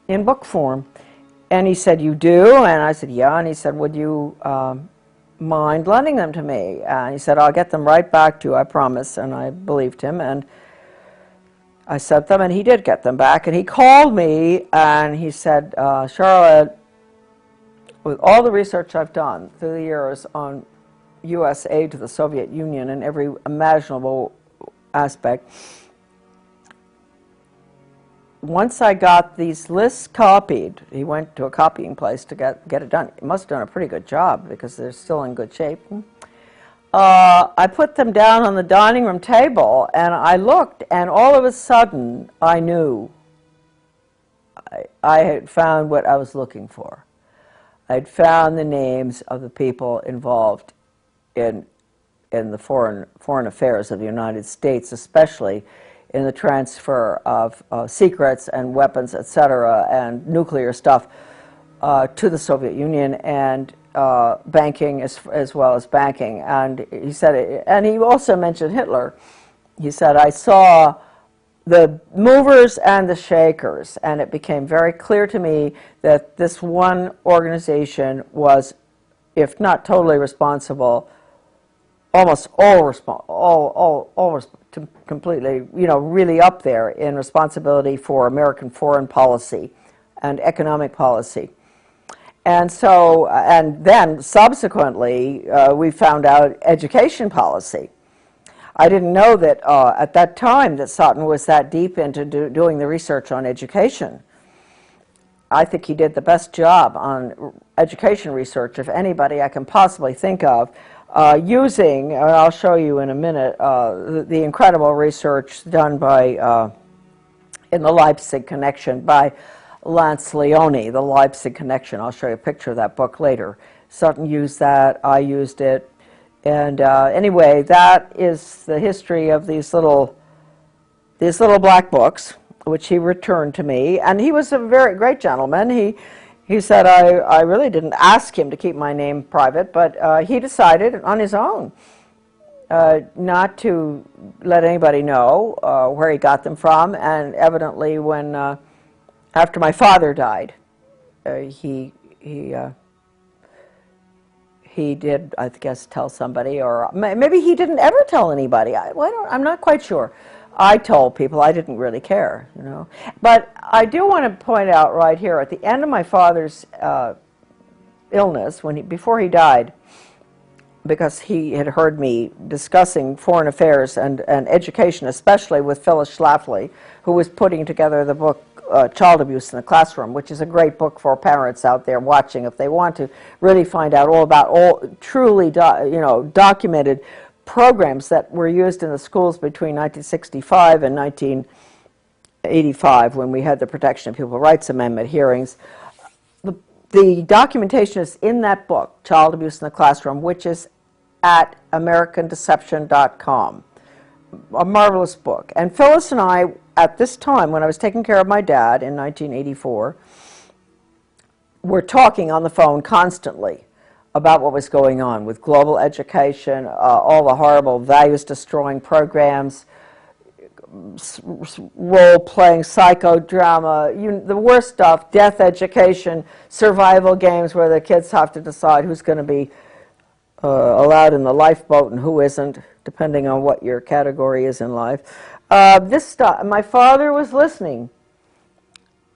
in book form. And he said, "You do?" And I said, "Yeah." And he said, "Would you mind lending them to me?" And he said, "I'll get them right back to you, I promise." And I believed him, and I sent them, and he did get them back. And he called me, and he said, "Charlotte, with all the research I've done through the years on U.S. aid to the Soviet Union in every imaginable aspect, once I got these lists copied," he went to a copying place to get it done. He must have done a pretty good job because they're still in good shape. I put them down on the dining room table, and I looked, and all of a sudden I knew I had found what I was looking for. I'd found the names of the people involved in the foreign affairs of the United States, especially in the transfer of secrets and weapons, etc., and nuclear stuff to the Soviet Union, and banking as well as banking. And he said, and he also mentioned Hitler. He said, "I saw the movers and the shakers, and it became very clear to me that this one organization was, if not totally responsible, almost completely, really up there in responsibility for American foreign policy and economic policy." And so, and then subsequently, we found out education policy. I didn't know that at that time that Sutton was that deep into doing the research on education. I think he did the best job on education research of anybody I can possibly think of, using, and I'll show you in a minute, the incredible research done by, in the Leipzig Connection by Lance Leone, the Leipzig Connection. I'll show you a picture of that book later. Sutton used that, I used it, and anyway, that is the history of these little black books, which he returned to me. And he was a very great gentleman. He said, I really didn't ask him to keep my name private, but he decided on his own not to let anybody know where he got them from. And evidently, when after my father died, he did, I guess, tell somebody, or maybe he didn't ever tell anybody. I'm not quite sure. I told people. I didn't really care, But I do want to point out right here, at the end of my father's illness, before he died, because he had heard me discussing foreign affairs and education, especially with Phyllis Schlafly, who was putting together the book Child Abuse in the Classroom, which is a great book for parents out there watching if they want to really find out all about truly documented programs that were used in the schools between 1965 and 1985, when we had the Protection of Pupil Rights Amendment hearings. The documentation is in that book, Child Abuse in the Classroom, which is at AmericanDeception.com. A marvelous book. And Phyllis and I, at this time, when I was taking care of my dad in 1984, were talking on the phone constantly about what was going on with global education, all the horrible values-destroying programs, role-playing psychodrama, the worst stuff, death education, survival games where the kids have to decide who's going to be allowed in the lifeboat and who isn't, depending on what your category is in life. This stuff, my father was listening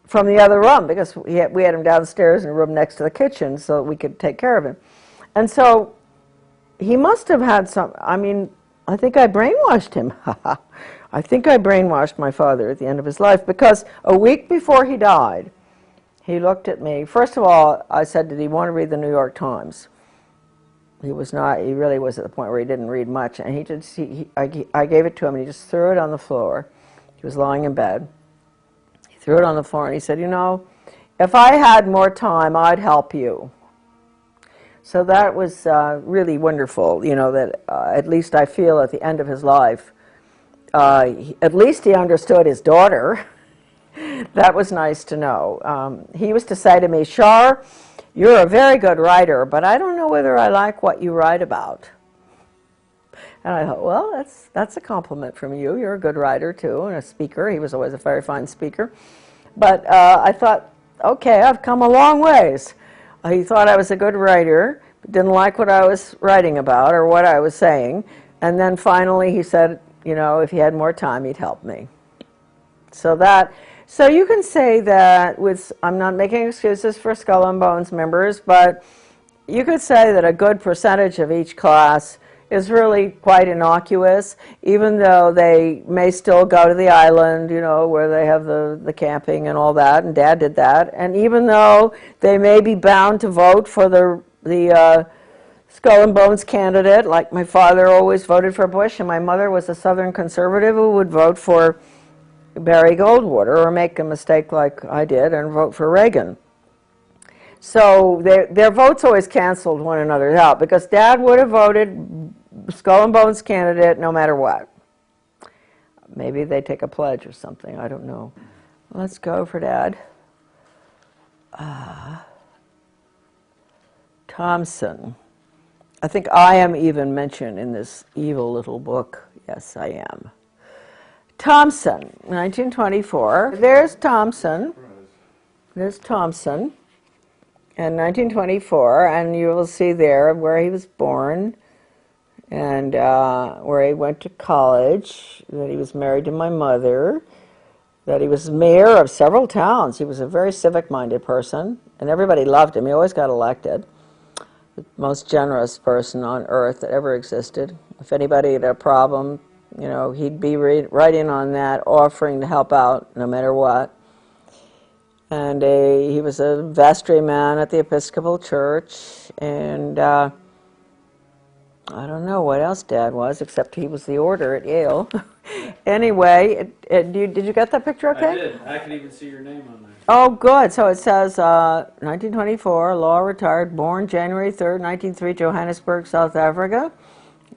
from the other room, because we had him downstairs in a room next to the kitchen so we could take care of him. And so he must have had some, I think I brainwashed him. I think I brainwashed my father at the end of his life, because a week before he died, he looked at me. First of all, I said, did he want to read the New York Times? He was not, he really was at the point where he didn't read much. And I gave it to him, and he just threw it on the floor. He was lying in bed. He threw it on the floor, and he said, if I had more time, I'd help you. So that was really wonderful, that at least I feel at the end of his life, at least he understood his daughter. That was nice to know. He used to say to me, Char, you're a very good writer, but I don't know whether I like what you write about. And I thought, well, that's a compliment from you. You're a good writer, too, and a speaker. He was always a very fine speaker. But I thought, okay, I've come a long ways. He thought I was a good writer, but didn't like what I was writing about or what I was saying. And then finally he said, you know, if he had more time, he'd help me. So you can say that I'm not making excuses for Skull and Bones members, but you could say that a good percentage of each class is really quite innocuous, even though they may still go to the island, you know, where they have the camping and all that, and Dad did that. And even though they may be bound to vote for the Skull and Bones candidate, like my father always voted for Bush, and my mother was a Southern conservative who would vote for Barry Goldwater, or make a mistake like I did and vote for Reagan. So their votes always canceled one another out, because Dad would have voted Skull and Bones candidate no matter what. Maybe they take a pledge or something, I don't know. Let's go for Dad. Thompson. I think I am even mentioned in this evil little book. Yes, I am. Thompson, 1924. There's Thompson. There's Thompson in 1924, and you will see there where he was born and where he went to college, that he was married to my mother, that he was mayor of several towns. He was a very civic-minded person, and everybody loved him. He always got elected. The most generous person on earth that ever existed. If anybody had a problem, you know, he'd be right in on that, offering to help out no matter what. And he was a vestryman at the Episcopal Church, and I don't know what else Dad was, except he was the order at Yale. Anyway, did you get that picture okay? I did. I could even see your name on there. Oh, good. So it says 1924, law retired, born January 3rd, 1903, Johannesburg, South Africa,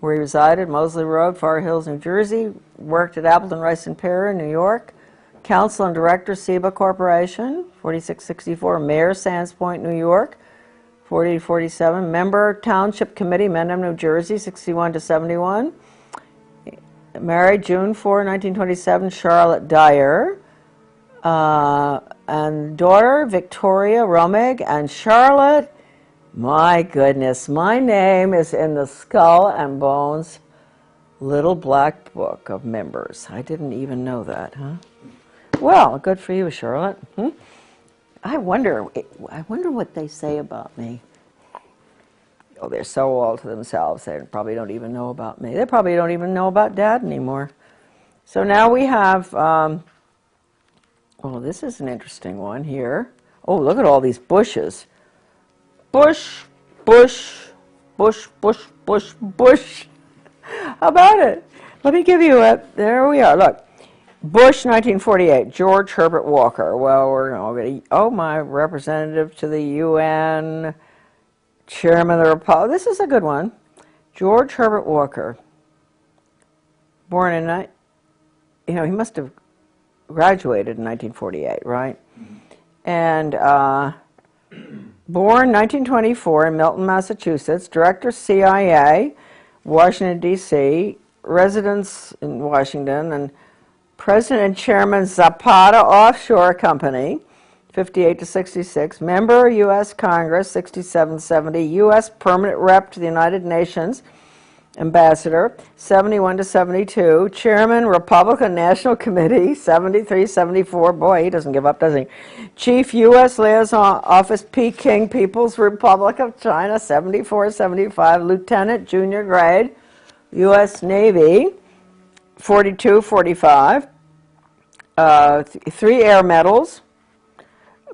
where he resided, Moseley Road, Far Hills, New Jersey, worked at Appleton, Rice and Pear, New York, counsel and director, SEBA Corporation, 4664, mayor, Sands Point, New York, 40 to 47, member, Township Committee, Mendham, New Jersey, 61 to 71, married June 4, 1927, Charlotte Dyer, and daughter, Victoria Romig, and Charlotte. My goodness, my name is in the Skull and Bones little black book of members. I didn't even know that, huh? Well, good for you, Charlotte. I wonder what they say about me. Oh, they're so all to themselves. They probably don't even know about me. They probably don't even know about Dad anymore. So now we have, oh, this is an interesting one here. Oh, look at all these bushes. Bush, bush, bush, bush, bush, bush. How about it? Let me give you there we are, look. Bush, 1948, George Herbert Walker. Well, we're going to, oh, my representative to the UN, chairman of the Republic. This is a good one. George Herbert Walker, born in, you know, he must have graduated in 1948, right? And born 1924 in Milton, Massachusetts, director CIA, Washington, D.C., residence in Washington, and President and Chairman Zapata Offshore Company, 58 to 66, member U.S. Congress, 67-70, U.S. Permanent Rep to the United Nations, Ambassador, 71 to 72, Chairman, Republican National Committee, 73-74, boy, he doesn't give up, does he? Chief U.S. Liaison Office, Peking People's Republic of China, 74-75, Lieutenant, junior grade, U.S. Navy, 42-45, 3 air medals,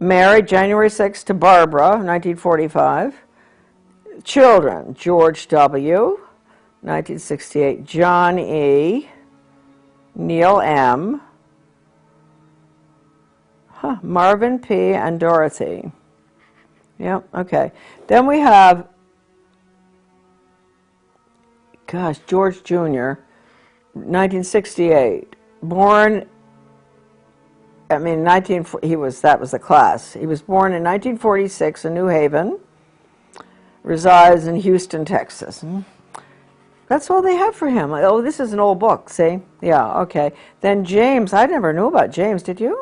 married January 6 to Barbara, 1945, children, George W., 1968, John E., Neil M., Marvin P., and Dorothy. Yep, okay. Then we have, gosh, George Jr., 1968, born, I mean, that was the class. He was born in 1946 in New Haven, resides in Houston, Texas. That's all they have for him. Oh, this is an old book, see? Yeah, okay. Then James, I never knew about James, did you?